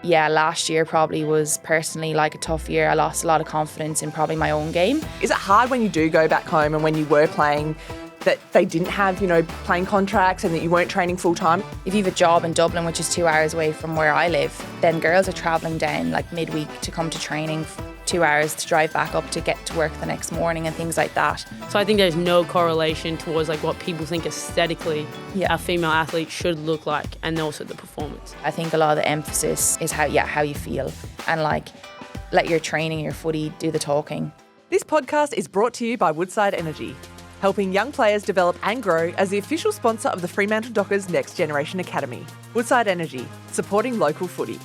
yeah, last year probably was personally like a tough year. I lost a lot of confidence in probably my own game. Is it hard when you do go back home and when you were playing that they didn't have, playing contracts and that you weren't training full time? If you have a job in Dublin, which is 2 hours away from where I live, then girls are travelling down like midweek to come to training, 2 hours to drive back up to get to work the next morning and things like that. So I think there's no correlation towards like what people think aesthetically a female athlete should look like, and also the performance. I think a lot of the emphasis is how you feel, and like let your training, your footy do the talking. This podcast is brought to you by Woodside Energy, helping young players develop and grow as the official sponsor of the Fremantle Dockers Next Generation Academy. Woodside Energy, supporting local footy.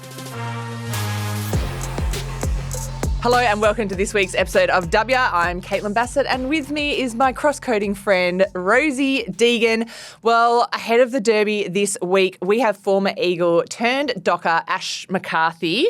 Hello and welcome to this week's episode of Dubya. I'm Caitlin Bassett and with me is my cross-coding friend Rosie Deegan. Well, ahead of the Derby this week, we have former Eagle turned Docker Ash McCarthy.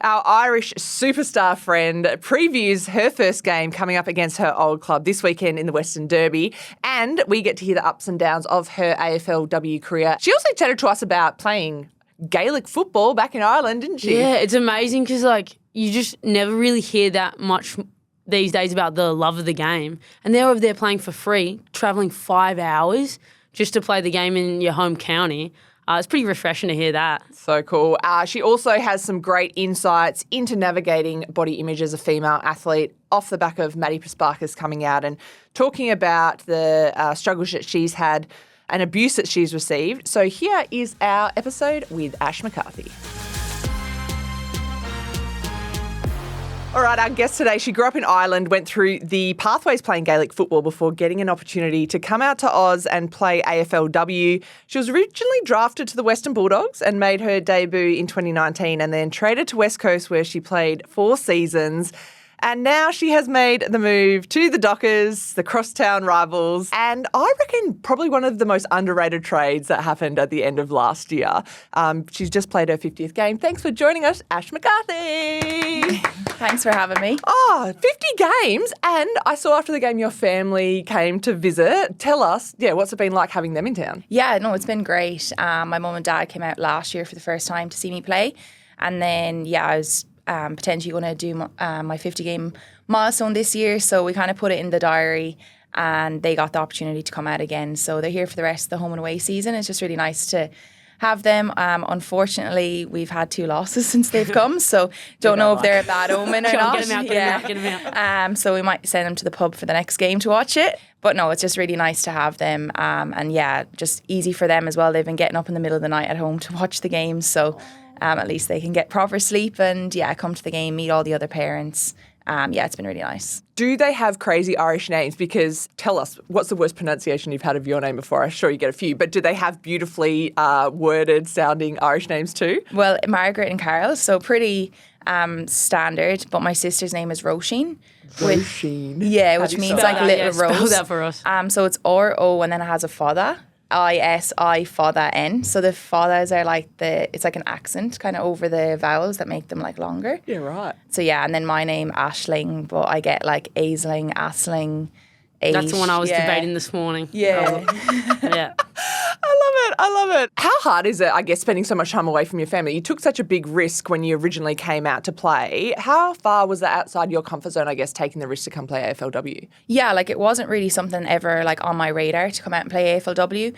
Our Irish superstar friend previews her first game coming up against her old club this weekend in the Western Derby, and we get to hear the ups and downs of her AFLW career. She also chatted to us about playing Gaelic football back in Ireland, didn't she? Yeah, it's amazing because you just never really hear that much these days about the love of the game. And they're over there playing for free, travelling 5 hours just to play the game in your home county. It's pretty refreshing to hear that. So cool. She also has some great insights into navigating body image as a female athlete off the back of Maddy Prespakis coming out and talking about the struggles that she's had and abuse that she's received. So here is our episode with Ash McCarthy. All right, our guest today, she grew up in Ireland, went through the pathways playing Gaelic football before getting an opportunity to come out to Oz and play AFLW. She was originally drafted to the Western Bulldogs and made her debut in 2019 and then traded to West Coast where she played 4 seasons. And now she has made the move to the Dockers, the crosstown rivals, and I reckon probably one of the most underrated trades that happened at the end of last year. She's just played her 50th game. Thanks for joining us, Ash McCarthy. Thanks for having me. 50 games, and I saw after the game your family came to visit. Tell us, what's it been like having them in town? Yeah, no, it's been great. My mum and dad came out last year for the first time to see me play, and then, I was potentially going to do my 50-game milestone this year. So we kind of put it in the diary and they got the opportunity to come out again. So they're here for the rest of the home and away season. It's just really nice to have them. Unfortunately, we've had 2 losses since they've come. So don't know if they're a bad omen or not. Get them out. So we might send them to the pub for the next game to watch it. But no, it's just really nice to have them. And just easy for them as well. They've been getting up in the middle of the night at home to watch the games. So at least they can get proper sleep and, come to the game, meet all the other parents. It's been really nice. Do they have crazy Irish names? Because tell us, what's the worst pronunciation you've had of your name before? I'm sure you get a few, but do they have beautifully worded sounding Irish names too? Well, Margaret and Carol, so pretty standard, but my sister's name is Roisin. Which means like little rose. Spell that for us. So it's R-O and then it has a fada. I-S-I, fada, N. So the fadas are it's like an accent kind of over the vowels that make them longer. Yeah, right. So and then my name, Aisling, but I get Aisling, Aisling, Aish. That's the one I was debating this morning. Yeah. Yeah. I love it. How hard is it, I guess, spending so much time away from your family? You took such a big risk when you originally came out to play. How far was that outside your comfort zone, I guess, taking the risk to come play AFLW? Yeah, it wasn't really something ever on my radar to come out and play AFLW.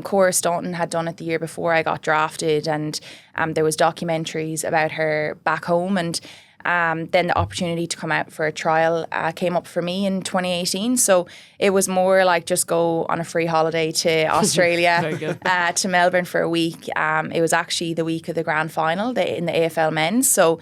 Cora Staunton had done it the year before I got drafted, and there was documentaries about her back home, and then the opportunity to come out for a trial came up for me in 2018. So it was more just go on a free holiday to Australia, to Melbourne for a week. It was actually the week of the grand final in the AFL men's. So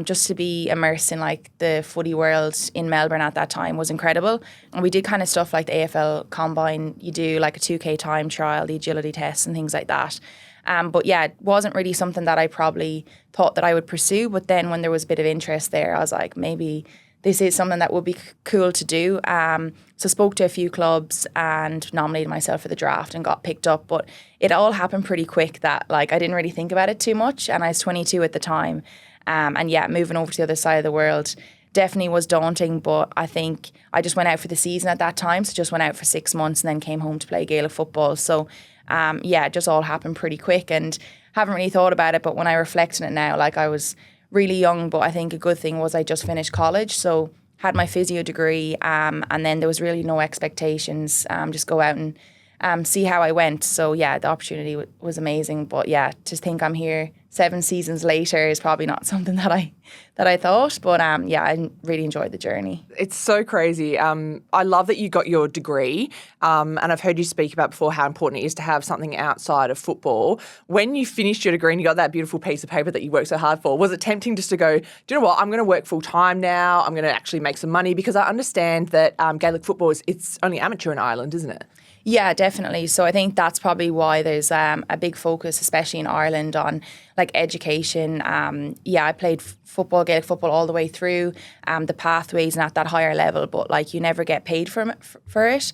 just to be immersed in the footy world in Melbourne at that time was incredible. And we did kind of stuff like the AFL Combine. You do a 2K time trial, the agility tests and things like that. But it wasn't really something that I probably thought that I would pursue. But then when there was a bit of interest there, I was like, maybe this is something that would be cool to do. So spoke to a few clubs and nominated myself for the draft and got picked up. But it all happened pretty quick that I didn't really think about it too much. And I was 22 at the time. Moving over to the other side of the world definitely was daunting. But I think I just went out for the season at that time. So just went out for 6 months and then came home to play Gaelic football. So it just all happened pretty quick and haven't really thought about it. But when I reflect on it now, like I was really young, but I think a good thing was I just finished college. So had my physio degree, and then there was really no expectations. Just go out and see how I went. So yeah, the opportunity was amazing. But yeah, to think I'm here 7 seasons later is probably not something that I thought. But yeah, I really enjoyed the journey. It's so crazy. I love that you got your degree, and I've heard you speak about before how important it is to have something outside of football. When you finished your degree and you got that beautiful piece of paper that you worked so hard for, was it tempting just to go, do you know what, I'm going to work full time now, I'm going to actually make some money? Because I understand that Gaelic football it's only amateur in Ireland, isn't it? Yeah, definitely. So I think that's probably why there's a big focus, especially in Ireland, on like education. I played football, Gaelic football all the way through, the pathways and at that higher level, but like you never get paid for it.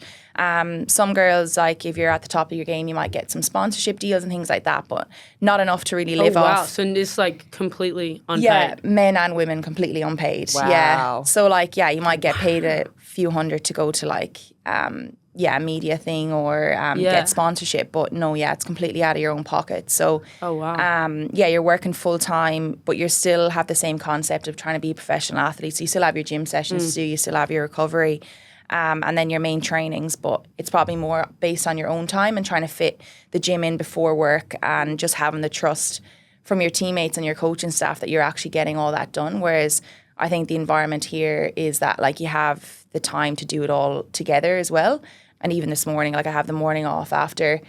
Some girls, like if you're at the top of your game, you might get some sponsorship deals and things like that, but not enough to really live off. Wow, so it's like completely unpaid. Yeah, men and women completely unpaid. Wow. Yeah. So like, yeah, you might get paid a few hundred to go to like, a media thing or get sponsorship, but no, it's completely out of your own pocket. So, you're working full time, but you still have the same concept of trying to be a professional athlete. So you still have your gym sessions to do, you still have your recovery, and then your main trainings, but it's probably more based on your own time and trying to fit the gym in before work and just having the trust from your teammates and your coaching staff that you're actually getting all that done. Whereas I think the environment here is that like you have the time to do it all together as well. And even this morning, like I have the morning off after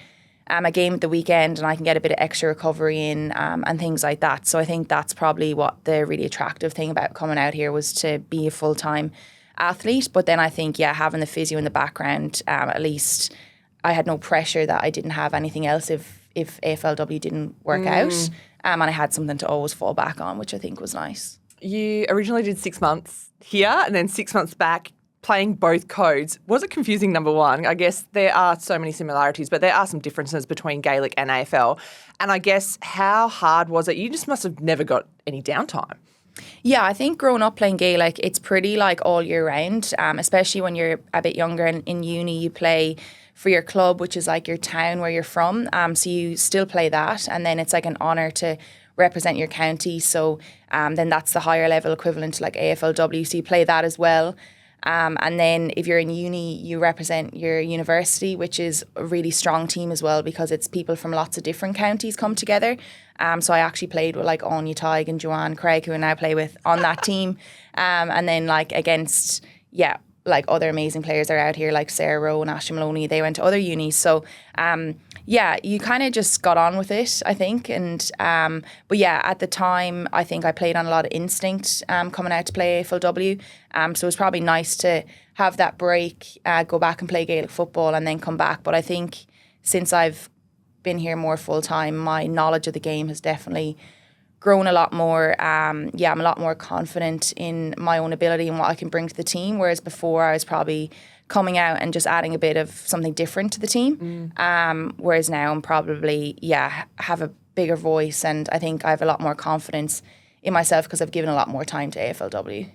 a game at the weekend and I can get a bit of extra recovery in and things like that. So I think that's probably what the really attractive thing about coming out here was, to be a full-time athlete. But then I think, having the physio in the background, at least I had no pressure that I didn't have anything else if AFLW didn't work out. And I had something to always fall back on, which I think was nice. You originally did 6 months here and then 6 months back, playing both codes. Was it confusing, number one? I guess there are so many similarities, but there are some differences between Gaelic and AFL. And I guess how hard was it? You just must have never got any downtime. Yeah, I think growing up playing Gaelic, it's pretty like all year round, especially when you're a bit younger and in uni you play for your club, which is like your town where you're from. So you still play that, and then it's like an honour to represent your county. So then that's the higher level equivalent to like AFLW, so you play that as well. And then if you're in uni, you represent your university, which is a really strong team as well because it's people from lots of different counties come together. So I actually played with like Anya Tighe and Joanne Craig, who I now play with on that team. And then like against, like other amazing players that are out here like Sarah Rowe and Ashley Maloney, they went to other unis. So you kind of just got on with it, I think. And but at the time, I think I played on a lot of instinct coming out to play AFLW. So it was probably nice to have that break, go back and play Gaelic football and then come back. But I think since I've been here more full time, my knowledge of the game has definitely grown a lot more. I'm a lot more confident in my own ability and what I can bring to the team. Whereas before I was probably coming out and just adding a bit of something different to the team. Whereas now I'm probably, have a bigger voice, and I think I have a lot more confidence in myself because I've given a lot more time to AFLW.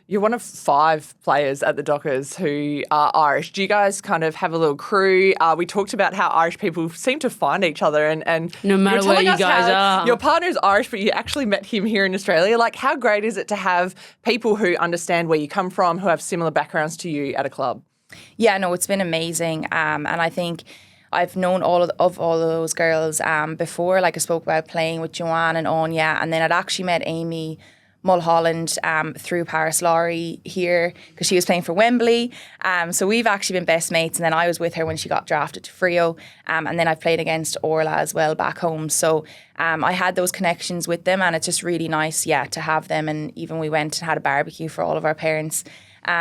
You're one of 5 players at the Dockers who are Irish. Do you guys kind of have a little crew? We talked about how Irish people seem to find each other, and no matter where you guys are. Your partner is Irish, but you actually met him here in Australia. Like, how great is it to have people who understand where you come from, who have similar backgrounds to you at a club? Yeah, no, it's been amazing. And I think I've known all of those girls before. Like I spoke about playing with Joanne and Anya, and then I'd actually met Amy Mulholland through Paris Laurie here because she was playing for Wembley. So we've actually been best mates, and then I was with her when she got drafted to Frio, and then I've played against Orla as well back home. So I had those connections with them, and it's just really nice, to have them. And even we went and had a barbecue for all of our parents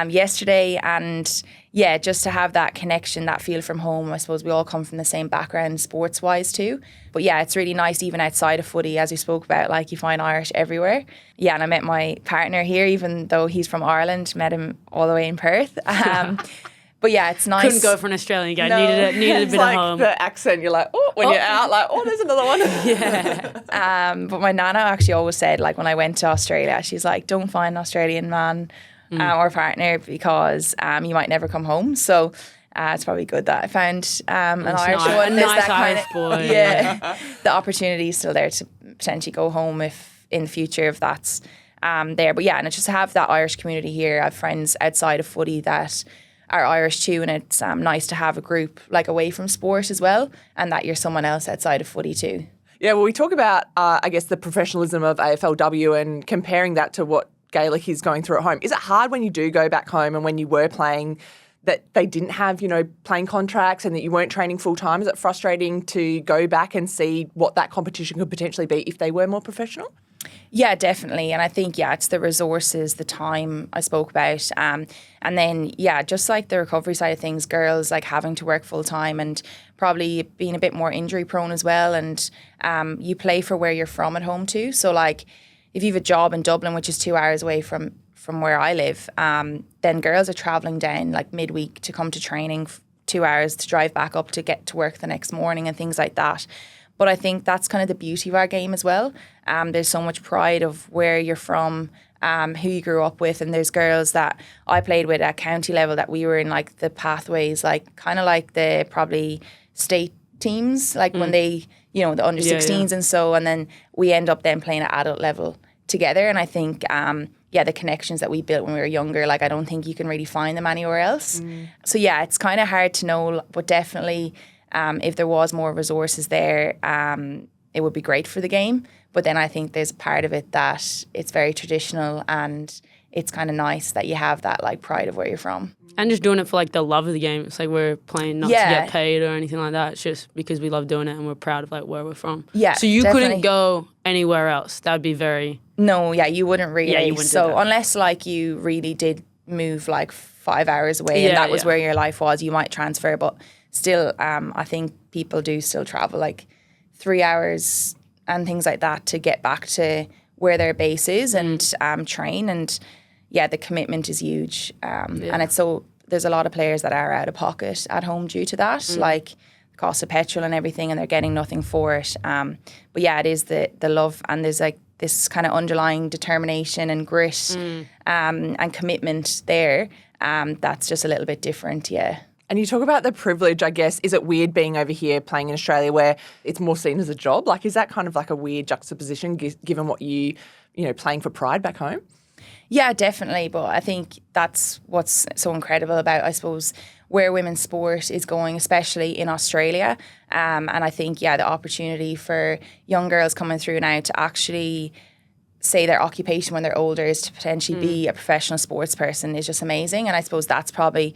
yesterday, and just to have that connection, that feel from home. I suppose we all come from the same background sports wise too, but it's really nice even outside of footy, as we spoke about, like you find Irish everywhere. And I met my partner here, even though he's from Ireland, met him all the way in Perth. But it's nice. Couldn't go for an Australian guy. No. Needed a bit like of home. The accent, you're like, when you're out, like, there's another one. But my nana actually always said, like, when I went to Australia, she's like, don't find an Australian man or partner because you might never come home. So It's probably good that I found an Irish nice. one. A There's nice that Irish boy. Yeah, the opportunity is still there to potentially go home if in the future if that's there. But yeah, and it's just to have that Irish community here. I have friends outside of footy that are Irish too, and it's nice to have a group like away from sport as well, and that you're someone else outside of footy too. Yeah, well, we talk about, I guess, the professionalism of AFLW and comparing that to what Gaelic is going through at home. Is it hard when you do go back home and when you were playing that they didn't have, playing contracts and that you weren't training full time? Is it frustrating to go back and see what that competition could potentially be if they were more professional? Yeah, definitely. And I think, it's the resources, the time I spoke about. And then, just like the recovery side of things, girls like having to work full time and probably being a bit more injury prone as well. And you play for where you're from at home too. So like if you have a job in Dublin, which is 2 hours away from where I live, then girls are travelling down like midweek to come to training, 2 hours to drive back up to get to work the next morning and things like that. But I think that's kind of the beauty of our game as well. There's so much pride of where you're from, who you grew up with. And there's girls that I played with at county level that we were in like the pathways, like kind of like the probably state teams, like when they, the under 16s and so, and then we end up then playing at adult level together. And I think, the connections that we built when we were younger, like I don't think you can really find them anywhere else. So it's kind of hard to know, but definitely if there was more resources there, it would be great for the game. But then I think there's a part of it that it's very traditional and it's kind of nice that you have that like pride of where you're from. And just doing it for like the love of the game. It's like we're playing not to get paid or anything like that. It's just because we love doing it and we're proud of like where we're from. Yeah, so you definitely couldn't go anywhere else. That would be very... No, you wouldn't really. Yeah, you wouldn't so do that. unless like you really did move like 5 hours away and that was where your life was, you might transfer. But still, I think people do still travel like 3 hours and things like that to get back to where their base is and train. And the commitment is huge. And it's so there's a lot of players that are out of pocket at home due to that, like the cost of petrol and everything, and they're getting nothing for it. But it is the love, and there's like this kind of underlying determination and grit and commitment there. That's just a little bit different, And you talk about the privilege, I guess. Is it weird being over here playing in Australia where it's more seen as a job? Like, is that kind of like a weird juxtaposition given what playing for pride back home? Yeah, definitely. But I think that's what's so incredible about, I suppose, where women's sport is going, especially in Australia. And I think, the opportunity for young girls coming through now to actually say their occupation when they're older is to potentially be a professional sports person is just amazing. And I suppose that's probably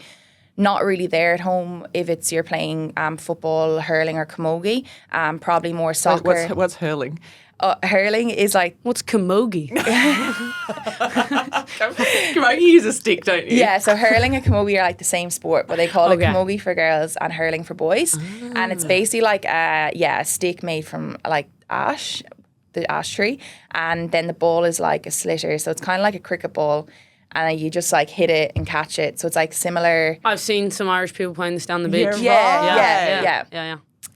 not really there at home if you're playing football, hurling or camogie. Probably more soccer. What's hurling? Hurling is like... What's camogie? Camogie use a stick, don't you? Yeah, so hurling and camogie are like the same sport, but they call it camogie for girls and hurling for boys. And it's basically like a stick made from like ash, the ash tree, and then the ball is like a slitter, so it's kind of like a cricket ball. And you just like hit it and catch it. So it's like similar. I've seen some Irish people playing this down the beach. Yeah.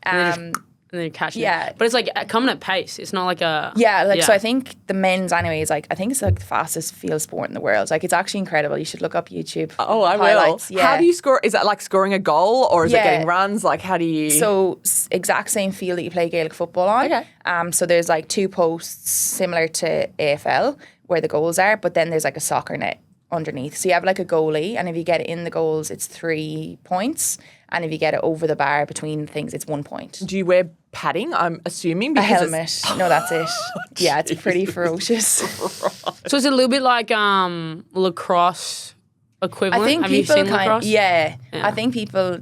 And then catching it. But it's like coming at pace. It's not like a... So I think the men's anyway is like, I think it's like the fastest field sport in the world. Like it's actually incredible. You should look up YouTube. Oh, I highlights. will. How do you score? Is that like scoring a goal or is it getting runs? Like how do you... So exact same field that you play Gaelic football on. Okay. So there's like 2 posts similar to AFL where the goals are, but then there's like a soccer net underneath. So you have like a goalie, and if you get it in the goals, it's 3 points. And if you get it over the bar between things, it's 1 point. Do you wear padding, I'm assuming? A helmet. No, that's it. Yeah, it's pretty ferocious. So it's a little bit like lacrosse equivalent. I think Have you people seen lacrosse? I think people,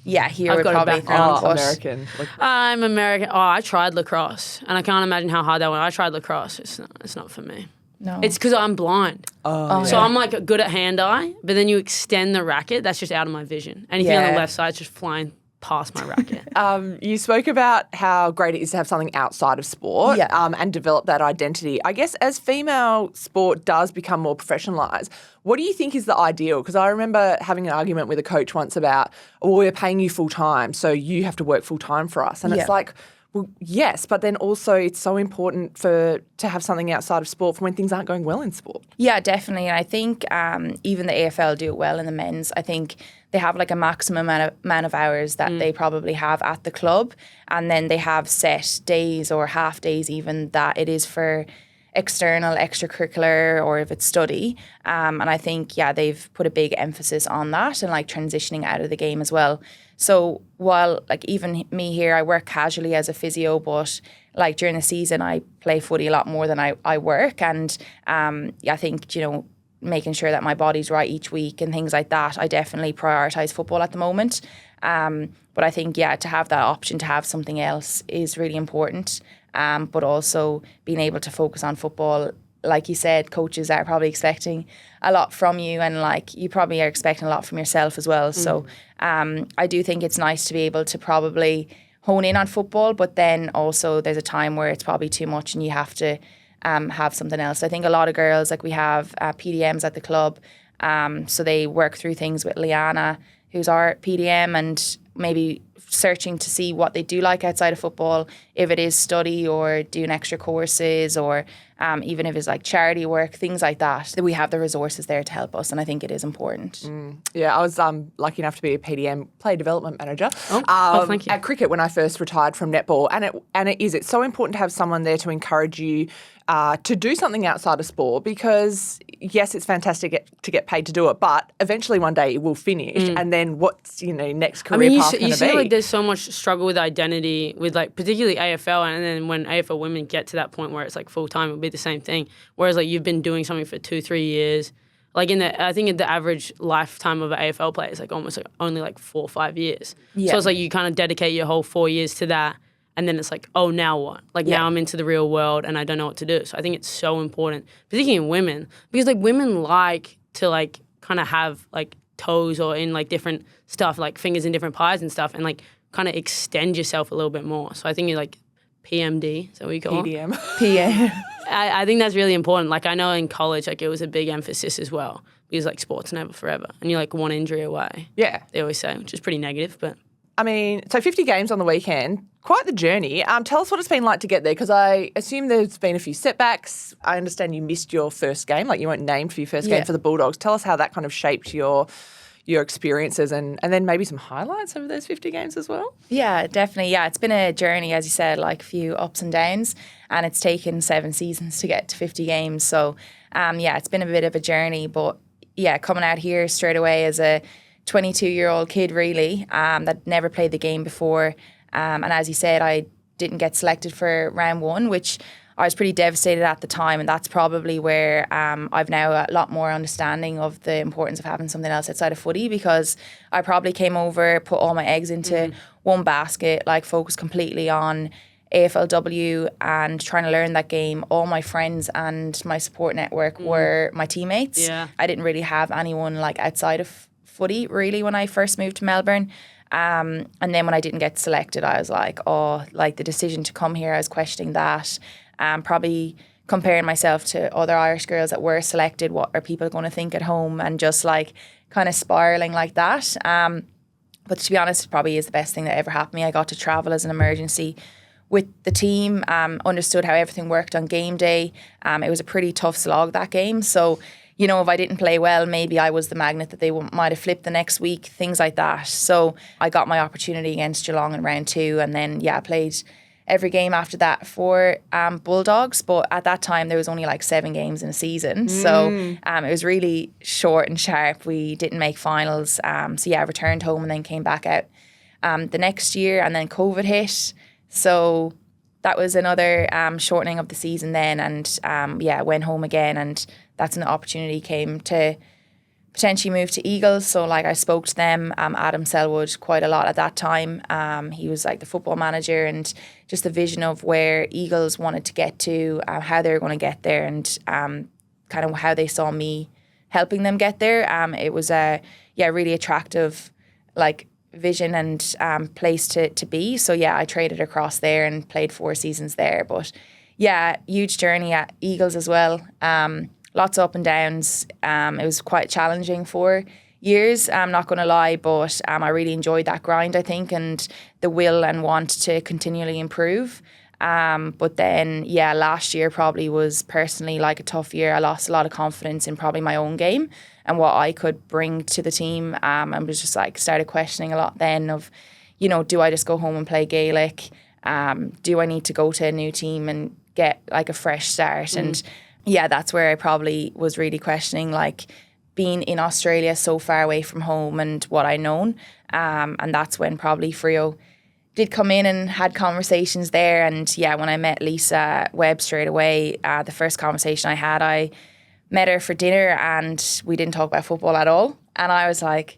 here I've would got a probably background. think, American. I'm American. Oh, I tried lacrosse, and I can't imagine how hard that was. I tried lacrosse. It's not for me. No. It's because I'm blind. So I'm like good at hand-eye, but then you extend the racket, that's just out of my vision. Anything on the left side is just flying past my racket. You spoke about how great it is to have something outside of sport and develop that identity. I guess as female sport does become more professionalised, what do you think is the ideal? Because I remember having an argument with a coach once about, we're paying you full-time, so you have to work full-time for us. And it's like, Well, yes, but then also it's so important to have something outside of sport for when things aren't going well in sport. Yeah, definitely. And I think even the AFL do it well in the men's. I think they have like a maximum amount of hours that they probably have at the club. And then they have set days or half days even that it is for external, extracurricular, or if it's study. And I think, yeah, they've put a big emphasis on that and like transitioning out of the game as well. So while like even me here, I work casually as a physio, but like during the season, I play footy a lot more than I work. And I think, making sure that my body's right each week and things like that, I definitely prioritise football at the moment. But I think, to have that option to have something else is really important. But also being able to focus on football, like you said, coaches are probably expecting a lot from you, and like you probably are expecting a lot from yourself as well. So I do think it's nice to be able to probably hone in on football, but then also there's a time where it's probably too much and you have to have something else. I think a lot of girls, like we have PDMs at the club, so they work through things with Liana, who's our PDM, and maybe searching to see what they do like outside of football, if it is study or doing extra courses, or even if it's like charity work, things like that we have the resources there to help us, and I think it is important. Yeah, I was lucky enough to be a PDM, player development manager, thank you. at cricket when I first retired from netball, and it's so important to have someone there to encourage you to do something outside of sport, because yes, it's fantastic to get paid to do it, but eventually one day it will finish, and then what's next career path going to be? You see, like there's so much struggle with identity with like particularly AFL, and then when AFL women get to that point where it's like full time, it'll be the same thing. Whereas like you've been doing something for 2-3 years, like I think the average lifetime of an AFL player is like almost like only like 4 or 5 years. Yeah. So it's like you kind of dedicate your whole 4 years to that. And then it's like, oh, now what? Like now I'm into the real world and I don't know what to do. So I think it's so important, particularly in women, because like women like to like kind of have like toes or in like different stuff, like fingers in different pies and stuff, and like kind of extend yourself a little bit more. So I think you like PMD, is that what you call it? PDM. PM. I think that's really important. Like I know in college, like it was a big emphasis as well, because like sport's never forever and you're like one injury away. Yeah. They always say, which is pretty negative, but. I mean, so 50 games on the weekend, quite the journey. Tell us what it's been like to get there, because I assume there's been a few setbacks. I understand you missed your first game, like you weren't named for your first game for the Bulldogs. Tell us how that kind of shaped your experiences and then maybe some highlights of those 50 games as well. Yeah, definitely. Yeah, it's been a journey, as you said, like a few ups and downs, and it's taken 7 seasons to get to 50 games. So, it's been a bit of a journey, but yeah, coming out here straight away as a 22-year-old kid, really, that never played the game before. And as you said, I didn't get selected for round 1, which I was pretty devastated at the time. And that's probably where I've now a lot more understanding of the importance of having something else outside of footy, because I probably came over, put all my eggs into one basket, like focused completely on AFLW and trying to learn that game. All my friends and my support network were my teammates. Yeah. I didn't really have anyone like outside of footy really when I first moved to Melbourne, and then when I didn't get selected, I was like, the decision to come here, I was questioning that, probably comparing myself to other Irish girls that were selected. What are people going to think at home? And just like kind of spiraling like that. But to be honest, it probably is the best thing that ever happened to me. I got to travel as an emergency with the team, understood how everything worked on game day. It was a pretty tough slog, that game. So if I didn't play well, maybe I was the magnet that they might have flipped the next week, things like that. So I got my opportunity against Geelong in round 2, and then, I played every game after that for Bulldogs. But at that time, there was only like 7 games in a season. So it was really short and sharp. We didn't make finals. I returned home and then came back out the next year, and then COVID hit. So that was another shortening of the season then, and went home again, and that's an opportunity came to potentially move to Eagles. So like I spoke to them, Adam Selwood, quite a lot at that time. He was like the football manager, and just the vision of where Eagles wanted to get to, how they were going to get there, and kind of how they saw me helping them get there. It was a really attractive like vision and place to be. So I traded across there and played 4 seasons there. But huge journey at Eagles as well. Lots of up and downs. It was quite challenging for years. I'm not going to lie, but I really enjoyed that grind, I think, and the will and want to continually improve. But then, last year probably was personally like a tough year. I lost a lot of confidence in probably my own game and what I could bring to the team. And was just like started questioning a lot then of, do I just go home and play Gaelic? Do I need to go to a new team and get like a fresh start? And that's where I probably was really questioning like being in Australia so far away from home and what I known. And that's when probably Frio did come in and had conversations there. And when I met Lisa Webb straight away, the first conversation I met her for dinner and we didn't talk about football at all. And I was like,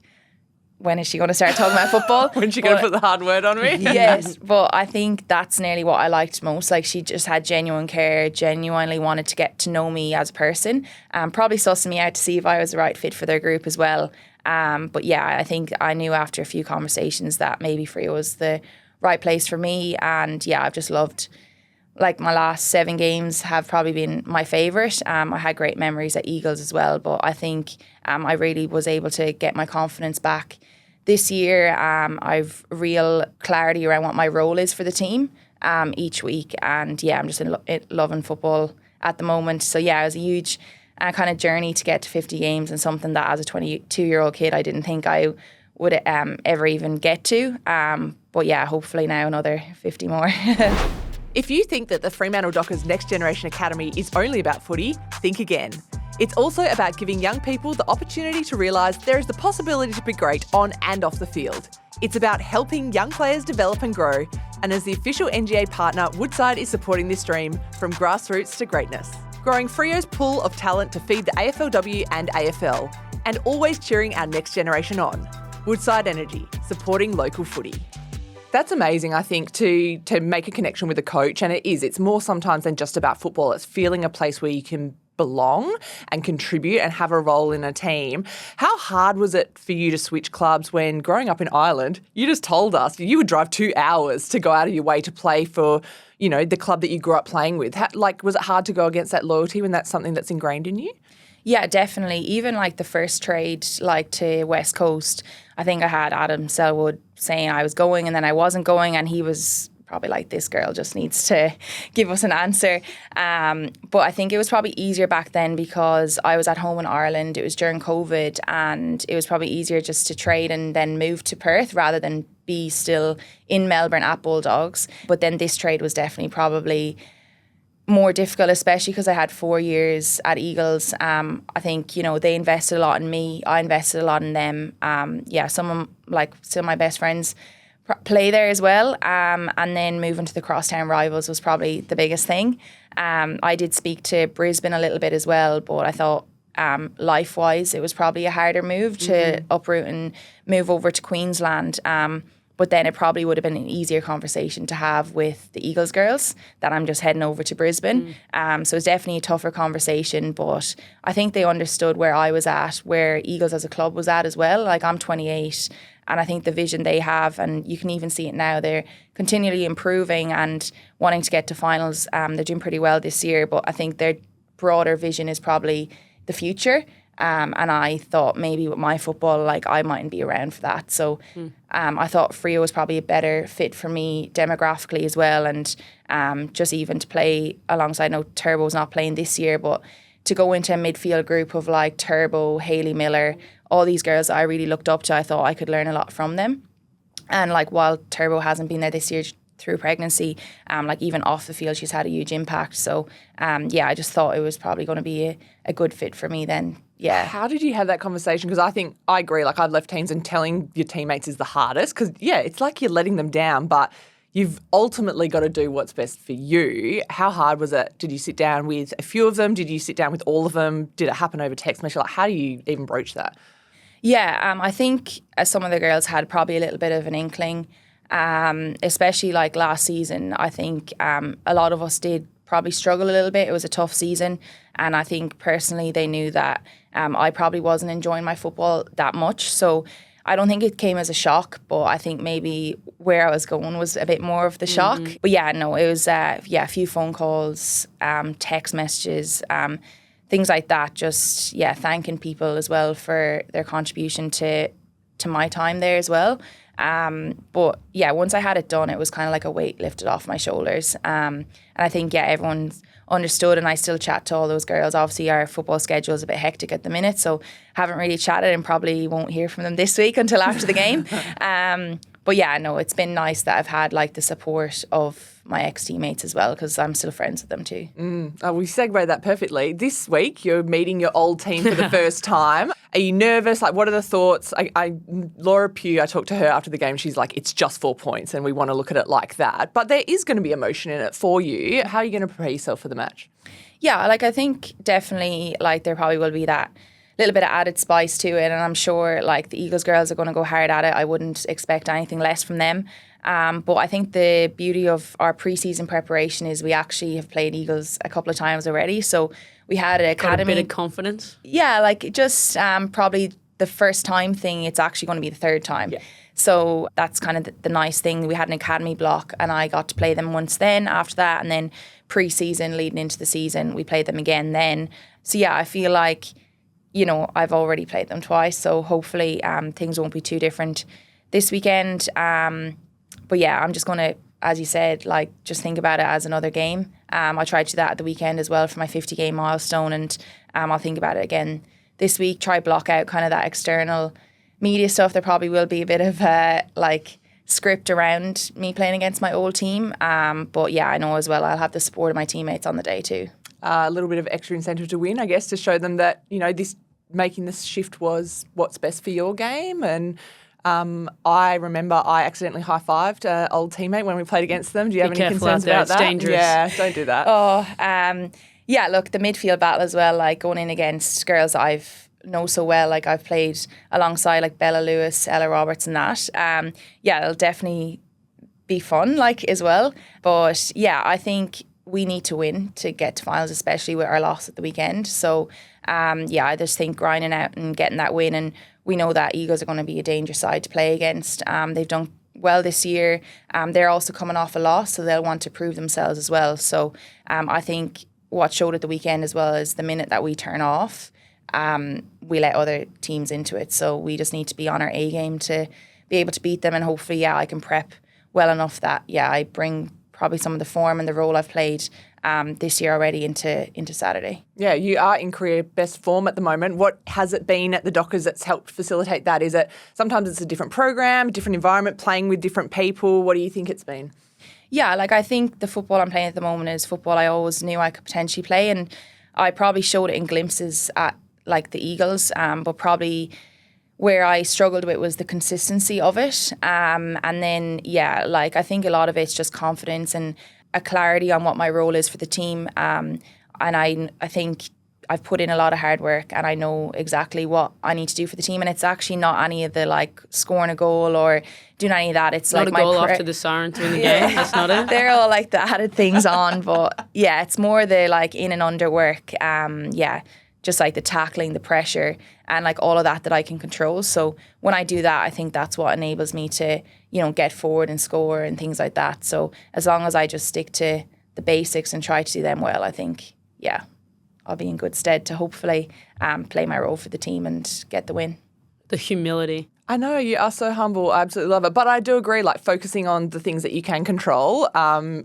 when is she going to start talking about football? When's she going to put the hard word on me? Yes, but I think that's nearly what I liked most. Like she just had genuine care, genuinely wanted to get to know me as a person, probably sussing me out to see if I was the right fit for their group as well. But I think I knew after a few conversations that maybe Frio was the right place for me. And I've just loved, like my last 7 games have probably been my favourite. I had great memories at Eagles as well, but I think I really was able to get my confidence back this year. I've real clarity around what my role is for the team each week. And I'm just loving football at the moment. So it was a huge kind of journey to get to 50 games and something that as a 22-year-old kid I didn't think I would ever even get to. But hopefully now another 50 more. If you think that the Fremantle Dockers Next Generation Academy is only about footy, think again. It's also about giving young people the opportunity to realise there is the possibility to be great on and off the field. It's about helping young players develop and grow, and as the official NGA partner, Woodside is supporting this dream from grassroots to greatness, growing Freo's pool of talent to feed the AFLW and AFL, and always cheering our next generation on. Woodside Energy, supporting local footy. That's amazing, I think, to make a connection with a coach, and it is. It's more sometimes than just about football. It's feeling a place where you can belong and contribute and have a role in a team. How hard was it for you to switch clubs when growing up in Ireland, you just told us you would drive 2 hours to go out of your way to play for, the club that you grew up playing with? Was it hard to go against that loyalty when that's something that's ingrained in you? Yeah, definitely. Even like the first trade, like to West Coast, I think I had Adam Selwood saying I was going and then I wasn't going, and he was probably like, this girl just needs to give us an answer. But I think it was probably easier back then because I was at home in Ireland. It was during COVID, and it was probably easier just to trade and then move to Perth rather than be still in Melbourne at Bulldogs. But then this trade was definitely probably more difficult, especially because I had 4 years at Eagles. I think, they invested a lot in me. I invested a lot in them. Some of my best friends play there as well. And then moving to the crosstown rivals was probably the biggest thing. I did speak to Brisbane a little bit as well, but I thought life-wise it was probably a harder move to uproot and move over to Queensland. But then it probably would have been an easier conversation to have with the Eagles girls that I'm just heading over to Brisbane. So it's definitely a tougher conversation, but I think they understood where I was at, where Eagles as a club was at as well. Like I'm 28 and I think the vision they have, and you can even see it now, they're continually improving and wanting to get to finals. They're doing pretty well this year, but I think their broader vision is probably the future. And I thought maybe with my football, like I mightn't be around for that. So I thought Freo was probably a better fit for me demographically as well. And just even to play alongside, I know Turbo's not playing this year, but to go into a midfield group of like Turbo, Hayley Miller, all these girls that I really looked up to, I thought I could learn a lot from them. And like while Turbo hasn't been there this year through pregnancy, like even off the field, she's had a huge impact. So I just thought it was probably going to be a good fit for me then. Yeah. How did you have that conversation? Because I think I agree. Like I've left teams and telling your teammates is the hardest because, it's like you're letting them down, but you've ultimately got to do what's best for you. How hard was it? Did you sit down with a few of them? Did you sit down with all of them? Did it happen over text message? Like how do you even broach that? Yeah, I think some of the girls had probably a little bit of an inkling, especially like last season. I think a lot of us did probably struggle a little bit. It was a tough season. And I think personally they knew that I probably wasn't enjoying my football that much. So I don't think it came as a shock, but I think maybe where I was going was a bit more of the shock. But it was a few phone calls, text messages. things like that. Just thanking people as well for their contribution to my time there as well. But once I had it done, it was kind of like a weight lifted off my shoulders. And I think everyone's understood, and I still chat to all those girls. Obviously our football schedule is a bit hectic at the minute, so haven't really chatted and probably won't hear from them this week until after the game. But it's been nice that I've had like the support of my ex-teammates as well, because I'm still friends with them too. We segued that perfectly. This week you're meeting your old team for the first time. Are you nervous? Like, what are the thoughts? Laura Pugh, I talked to her after the game. She's like, it's just 4 points and we want to look at it like that. But there is going to be emotion in it for you. How are you going to prepare yourself for the match? Yeah, like I think definitely like there probably will be that little bit of added spice to it, and I'm sure like the Eagles girls are going to go hard at it. I wouldn't expect anything less from them. But I think the beauty of our pre-season preparation is we actually have played Eagles a couple of times already. So we had an academy. Got a bit of confidence. Yeah, like just probably the first time thing, it's actually going to be the third time. Yeah. So that's kind of the nice thing. We had an academy block and I got to play them once then after that, and then pre-season leading into the season, we played them again then. So I feel like, I've already played them twice, so hopefully things won't be too different this weekend. But I'm just going to, as you said, like just think about it as another game. I tried to do that at the weekend as well for my 50-game milestone, and I'll think about it again this week. Try block out kind of that external media stuff. There probably will be a bit of script around me playing against my old team. But I know as well I'll have the support of my teammates on the day too. A little bit of extra incentive to win, I guess, to show them that, making this shift was what's best for your game. And I remember I accidentally high-fived an old teammate when we played against them. Do you have any concerns about that? It's dangerous. Yeah, don't do that. Look, the midfield battle as well, like going in against girls that I've know so well, like I've played alongside like Bella Lewis, Ella Roberts and that. It'll definitely be fun like as well. But I think we need to win to get to finals, especially with our loss at the weekend. So I just think grinding out and getting that win, and we know that Eagles are going to be a dangerous side to play against. They've done well this year. They're also coming off a loss, so they'll want to prove themselves as well. So I think what showed at the weekend as well is the minute that we turn off, we let other teams into it. So we just need to be on our A game to be able to beat them, and hopefully I can prep well enough that I bring probably some of the form and the role I've played this year already into Saturday. Yeah, you are in career best form at the moment. What has it been at the Dockers that's helped facilitate that? Is it sometimes it's a different program, different environment, playing with different people? What do you think it's been? Yeah, like I think the football I'm playing at the moment is football I always knew I could potentially play, and I probably showed it in glimpses at like the Eagles, but probably where I struggled with was the consistency of it. And then, like I think a lot of it's just confidence and a clarity on what my role is for the team. And I think I've put in a lot of hard work and I know exactly what I need to do for the team. And it's actually not any of the like scoring a goal or doing any of that. It's not like a goal after the siren to win the game. That's not it. They're all like the added things on. But it's more the like in and under work. Just like the tackling, the pressure, and like all of that I can control. So when I do that, I think that's what enables me to, get forward and score and things like that. So as long as I just stick to the basics and try to do them well, I think, I'll be in good stead to hopefully play my role for the team and get the win. The humility. I know, you are so humble. I absolutely love it. But I do agree, like, focusing on the things that you can control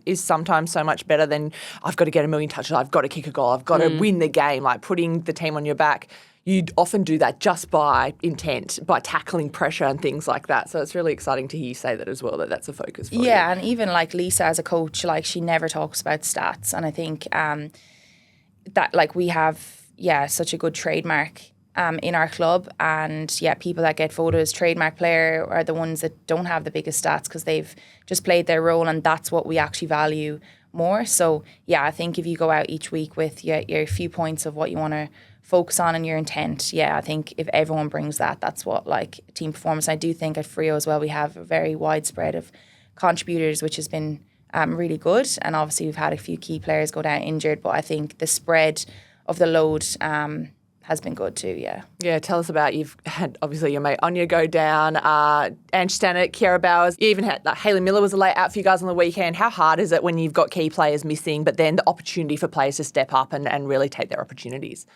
is sometimes so much better than I've got to get a million touches, I've got to kick a goal, I've got to win the game, like putting the team on your back. You'd often do that just by intent, by tackling pressure and things like that. So it's really exciting to hear you say that as well, that that's a focus for you. Yeah, and even like Lisa as a coach, like she never talks about stats. And I think that like we have, such a good trademark in our club, and people that get voted as trademark player are the ones that don't have the biggest stats because they've just played their role, and that's what we actually value more. So I think if you go out each week with your few points of what you want to focus on and your intent, I think if everyone brings that, that's what like team performance. I do think at Frio as well we have a very wide spread of contributors, which has been really good, and obviously we've had a few key players go down injured, but I think the spread of the load has been good too, yeah. Yeah, tell us about, you've had obviously your mate Anya go down, Ange Stannett, Kiara Bowers. You even had Hayley Miller was a late out for you guys on the weekend. How hard is it when you've got key players missing, but then the opportunity for players to step up and really take their opportunities?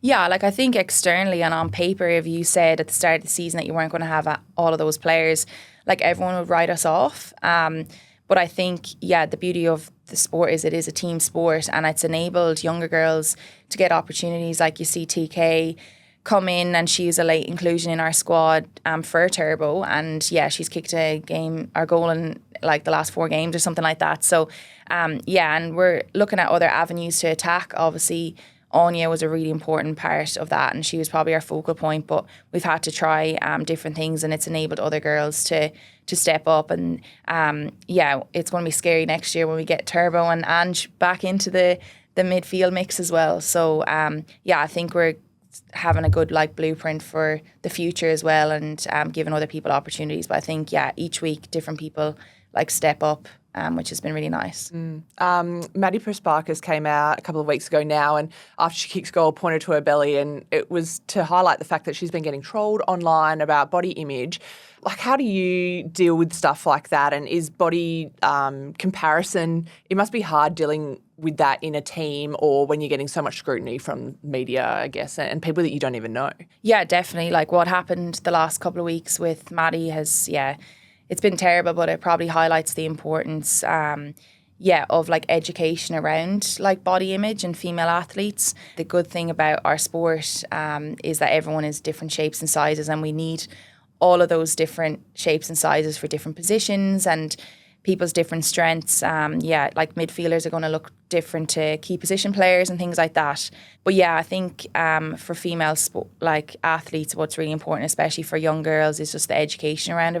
Yeah, like I think externally and on paper, if you said at the start of the season that you weren't going to have all of those players, like everyone would write us off. But I think, the beauty of the sport is it is a team sport, and it's enabled younger girls to get opportunities. Like you see TK come in, and she's a late inclusion in our squad for Turbo, and she's kicked a goal in like the last 4 games or something like that. So and we're looking at other avenues to attack. Obviously, Anya was a really important part of that, and she was probably our focal point, but we've had to try different things, and it's enabled other girls to step up. And it's going to be scary next year when we get Turbo and Ange back into the midfield mix as well. So I think we're having a good blueprint for the future as well, and giving other people opportunities. But I think each week different people step up, which has been really nice. Maddy Prespakis came out a couple of weeks ago now, and after she kicks goal, pointed to her belly, and it was to highlight the fact that she's been getting trolled online about body image. How do you deal with stuff like that? And is body comparison, it must be hard dealing with that in a team, or when you're getting so much scrutiny from media, I guess, and people that you don't even know. Yeah, definitely. What happened the last couple of weeks with Maddy has, it's been terrible, but it probably highlights the importance, of education around body image and female athletes. The good thing about our sport is that everyone is different shapes and sizes, and we need all of those different shapes and sizes for different positions and people's different strengths. Midfielders are going to look different to key position players and things like that. But I think for female athletes, what's really important, especially for young girls, is just the education around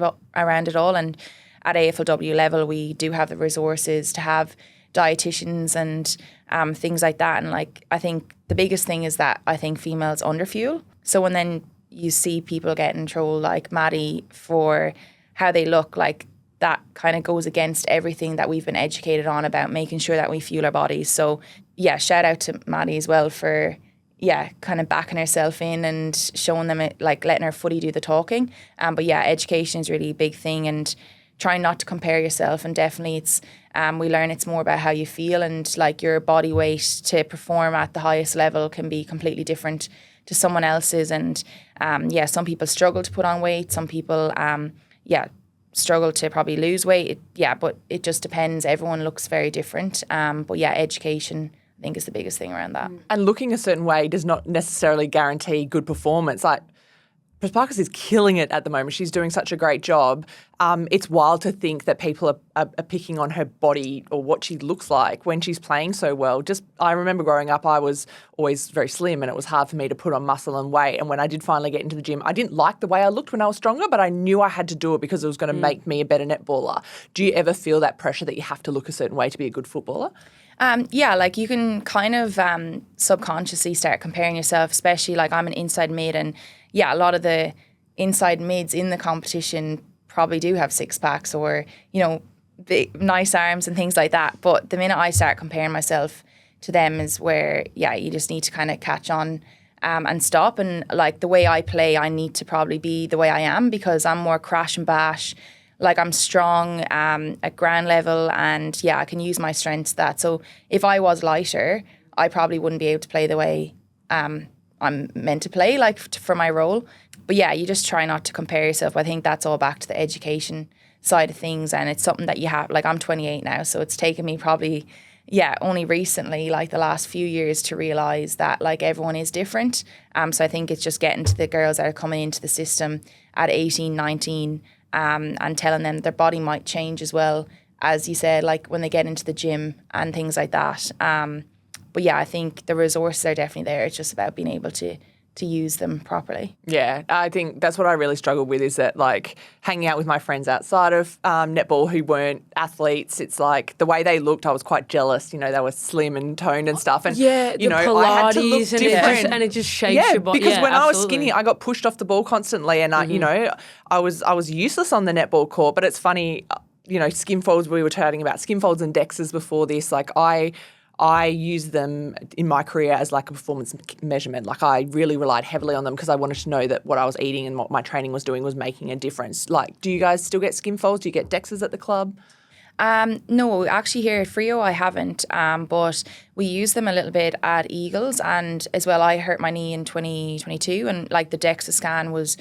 it all. And at AFLW level, we do have the resources to have dietitians and things like that. And I think the biggest thing is that I think females underfuel. So when then you see people getting trolled like Maddy for how they look, that kind of goes against everything that we've been educated on about making sure that we fuel our bodies. So shout out to Maddy as well for kind of backing herself in and showing them it, letting her footy do the talking. But education is really a big thing, and trying not to compare yourself. And definitely it's we learn it's more about how you feel, and your body weight to perform at the highest level can be completely different to someone else's. And some people struggle to put on weight, some people struggle to probably lose weight. But it just depends. Everyone looks very different. But education, I think, is the biggest thing around that. And looking a certain way does not necessarily guarantee good performance. Prespakis is killing it at the moment. She's doing such a great job. It's wild to think that people are picking on her body or what she looks like when she's playing so well. I remember growing up, I was always very slim, and it was hard for me to put on muscle and weight. And when I did finally get into the gym, I didn't like the way I looked when I was stronger, but I knew I had to do it because it was going to make me a better netballer. Do you ever feel that pressure that you have to look a certain way to be a good footballer? You can kind of subconsciously start comparing yourself, especially I'm an inside mid, and a lot of the inside mids in the competition probably do have 6-packs or, big, nice arms and things like that. But the minute I start comparing myself to them is where, you just need to kind of catch on and stop. And the way I play, I need to probably be the way I am, because I'm more crash and bash. I'm strong at ground level, and I can use my strengths that. So if I was lighter, I probably wouldn't be able to play the way I'm meant to play, for my role. But you just try not to compare yourself. I think that's all back to the education side of things, and it's something that you have. I'm 28 now, so it's taken me probably, only recently, the last few years, to realise that everyone is different. So I think it's just getting to the girls that are coming into the system at 18, 19, and telling them their body might change as well, as you said, when they get into the gym and things like that. But I think the resources are definitely there. It's just about being able to use them properly. Yeah, I think that's what I really struggled with, is that hanging out with my friends outside of netball who weren't athletes, it's the way they looked, I was quite jealous. They were slim and toned and stuff. And, the Pilates, I had to look different. And it just shapes your body. Because when I was skinny, I got pushed off the ball constantly, and I was useless on the netball court. But it's funny, skin folds, we were chatting about skin folds and dexes before this. I use them in my career as like a performance measurement. Like I really relied heavily on them because I wanted to know that what I was eating and what my training was doing was making a difference. Like, do you guys still get skim folds? Do you get DEXAs at the club? No, actually here at Frio I haven't, but we use them a little bit at Eagles, and as well I hurt my knee in 2022, and like the DEXA scan was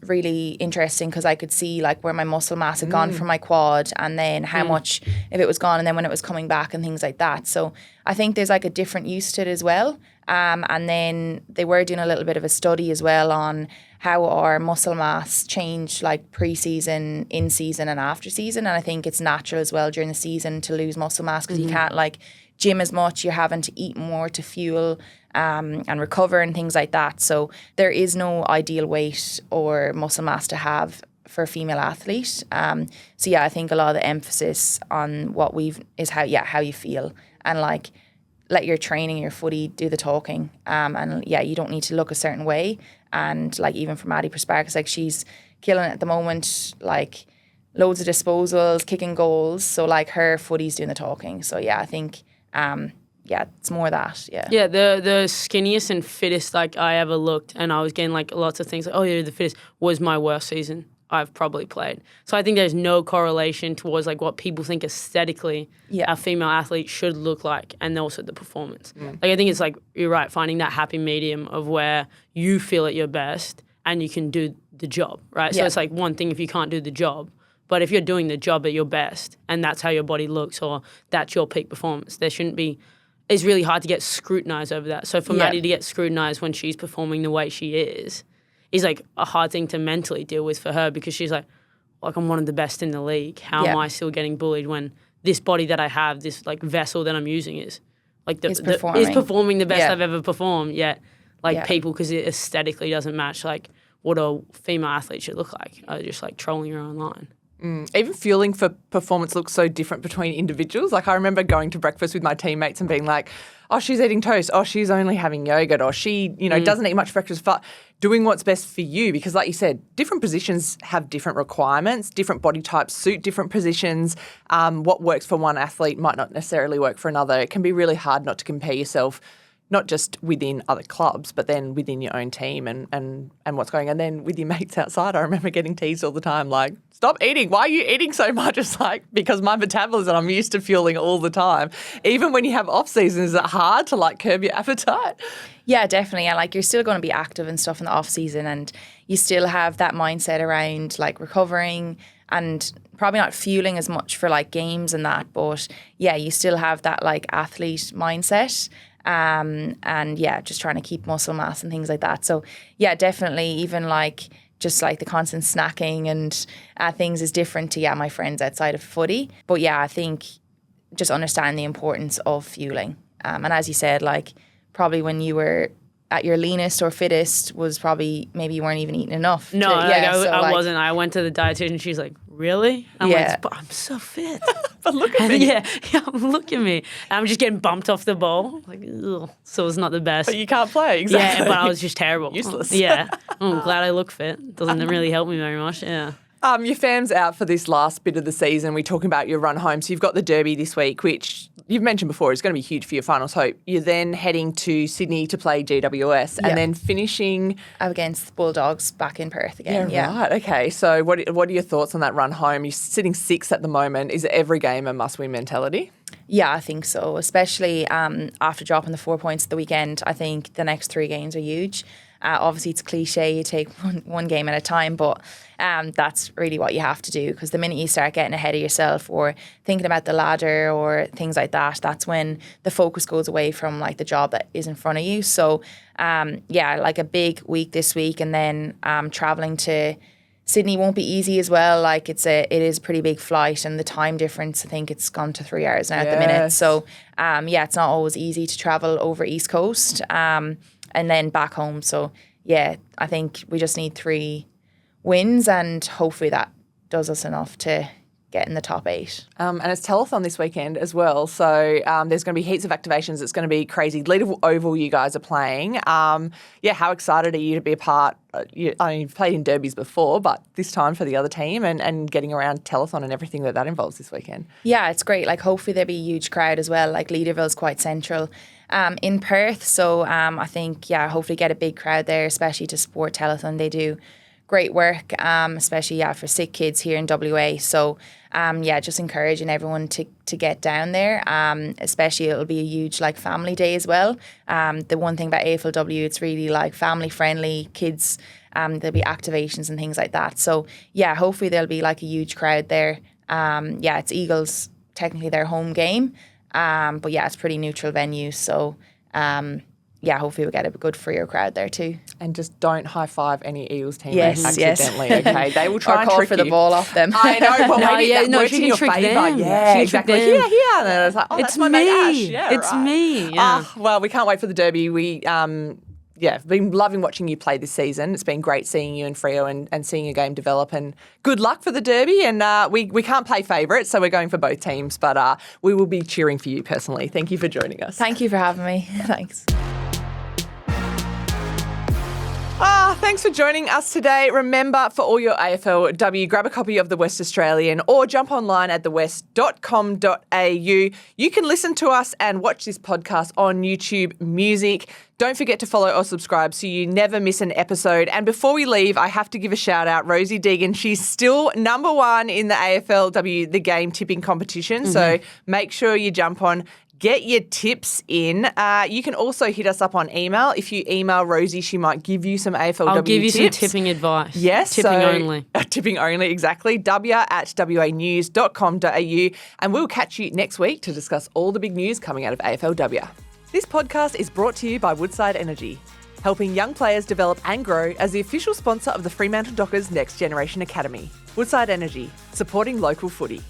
really interesting because I could see like where my muscle mass had gone from my quad, and then how much if it was gone, and then when it was coming back and things like that. So I think there's like a different use to it as well. And then they were doing a little bit of a study as well on how our muscle mass changed like pre-season, in season and after season. And I think it's natural as well during the season to lose muscle mass because you can't like gym as much. You're having to eat more to fuel and recover and things like that. So there is no ideal weight or muscle mass to have for a female athlete. So yeah, I think a lot of the emphasis on what is how you feel, and like let your training, your footy do the talking. And yeah, you don't need to look a certain way. And like even for Maddy Prespakis, like she's killing it at the moment, like loads of disposals, kicking goals. So like her footy's doing the talking. So yeah, I think it's more that. Yeah. Yeah, the skinniest and fittest like I ever looked, and I was getting like lots of things like, oh yeah, the fittest, was my worst season I've probably played. So I think there's no correlation towards like what people think aesthetically a female athlete should look like, and also the performance. Like I think it's like, you're right, finding that happy medium of where you feel at your best and you can do the job, right? So it's like one thing if you can't do the job, but if you're doing the job at your best and that's how your body looks or that's your peak performance, there shouldn't be, it's really hard to get scrutinized over that. So for Maddy to get scrutinized when she's performing the way she is like a hard thing to mentally deal with for her, because she's like I'm one of the best in the league. How am I still getting bullied when this body that I have, this like vessel that I'm using is like is performing the best I've ever performed, yet like people, because it aesthetically doesn't match like what a female athlete should look like, are just like trolling her online. Even fueling for performance looks so different between individuals. Like I remember going to breakfast with my teammates and being like, oh, she's eating toast, oh, she's only having yogurt, or she, doesn't eat much breakfast, but doing what's best for you. Because like you said, different positions have different requirements, different body types suit different positions. What works for one athlete might not necessarily work for another. It can be really hard not to compare yourself, not just within other clubs, but then within your own team and what's going on. And then with your mates outside, I remember getting teased all the time, like, stop eating. Why are you eating so much? It's like, because my metabolism, I'm used to fueling all the time. Even when you have off seasons, is it hard to like curb your appetite? Yeah, definitely. And like you're still going to be active and stuff in the off season, and you still have that mindset around like recovering and probably not fueling as much for like games and that. But yeah, you still have that like athlete mindset. And yeah, just trying to keep muscle mass and things like that. So yeah, definitely even like just like the constant snacking and things is different to my friends outside of footy. But yeah, I think just understand the importance of fueling. And as you said, like probably when you were at your leanest or fittest was probably maybe you weren't even eating enough. No, I wasn't. I went to the dietitian. She's like, really? I'm like, but I'm so fit. But look at me. Yeah, look at me. I'm just getting bumped off the ball. Like, ugh. So it's not the best. But you can't play, exactly. Yeah, but I was just terrible. Useless. Yeah. I'm glad I look fit. Doesn't really help me very much, yeah. Your fam's out for this last bit of the season. We're talking about your run home. So you've got the Derby this week, which you've mentioned before is going to be huge for your finals hope. You're then heading to Sydney to play GWS and then finishing against the Bulldogs back in Perth again. Yeah, right. Okay. So what are your thoughts on that run home? You're sitting 6th at the moment. Is every game a must-win mentality? Yeah, I think so. Especially after dropping the 4 points at the weekend, I think the next 3 games are huge. Obviously, it's cliche, you take one game at a time, but that's really what you have to do, because the minute you start getting ahead of yourself or thinking about the ladder or things like that, that's when the focus goes away from like the job that is in front of you. So, like a big week this week, and then travelling to Sydney won't be easy as well. Like it is a pretty big flight, and the time difference, I think it's gone to 3 hours now at the minute. So, it's not always easy to travel over East Coast. And then back home. So, yeah, I think we just need 3 wins, and hopefully that does us enough to get in the top 8. And it's telethon this weekend as well. So there's going to be heaps of activations. It's going to be crazy. Leader Oval you guys are playing. How excited are you to be a part? You've played in derbies before, but this time for the other team and getting around telethon and everything that involves this weekend. Yeah, it's great. Like, hopefully there'll be a huge crowd as well. Like, Leaderville's quite central in Perth. So I think, hopefully get a big crowd there, especially to support telethon. They do great work, especially for sick kids here in WA. So just encouraging everyone to get down there. Especially it'll be a huge like family day as well. The one thing about AFLW, it's really like family friendly, kids. There'll be activations and things like that. So hopefully there'll be like a huge crowd there. It's Eagles, technically their home game. But it's pretty neutral venue. So hopefully we'll get a good freer crowd there too. And just don't high five any Eagles teammates accidentally. Okay, they will try or and call trick for the you. ball off them. I know. Well, maybe that works she in can your trick favour. them. Yeah, She can exactly. trick them. Yeah. And then it's like, oh, that's my mate Ash. Yeah, It's right. me. Yeah. Well, we can't wait for the derby. We been loving watching you play this season. It's been great seeing you and Freo and seeing your game develop. And good luck for the derby. And we can't play favourites, so we're going for both teams. But we will be cheering for you personally. Thank you for joining us. Thank you for having me. Thanks. Thanks for joining us today. Remember, for all your AFLW, grab a copy of The West Australian or jump online at thewest.com.au. You can listen to us and watch this podcast on YouTube Music. Don't forget to follow or subscribe so you never miss an episode. And before we leave, I have to give a shout out, Rosie Deegan. She's still number 1 in the AFLW, the game tipping competition. Mm-hmm. So make sure you jump on. Get your tips in. You can also hit us up on email. If you email Rosie, she might give you some AFLW tips. I'll give you some tipping advice. Yes. Tipping only. Tipping only, exactly. Dubya@wanews.com.au. And we'll catch you next week to discuss all the big news coming out of AFLW. This podcast is brought to you by Woodside Energy, helping young players develop and grow as the official sponsor of the Fremantle Dockers Next Generation Academy. Woodside Energy, supporting local footy.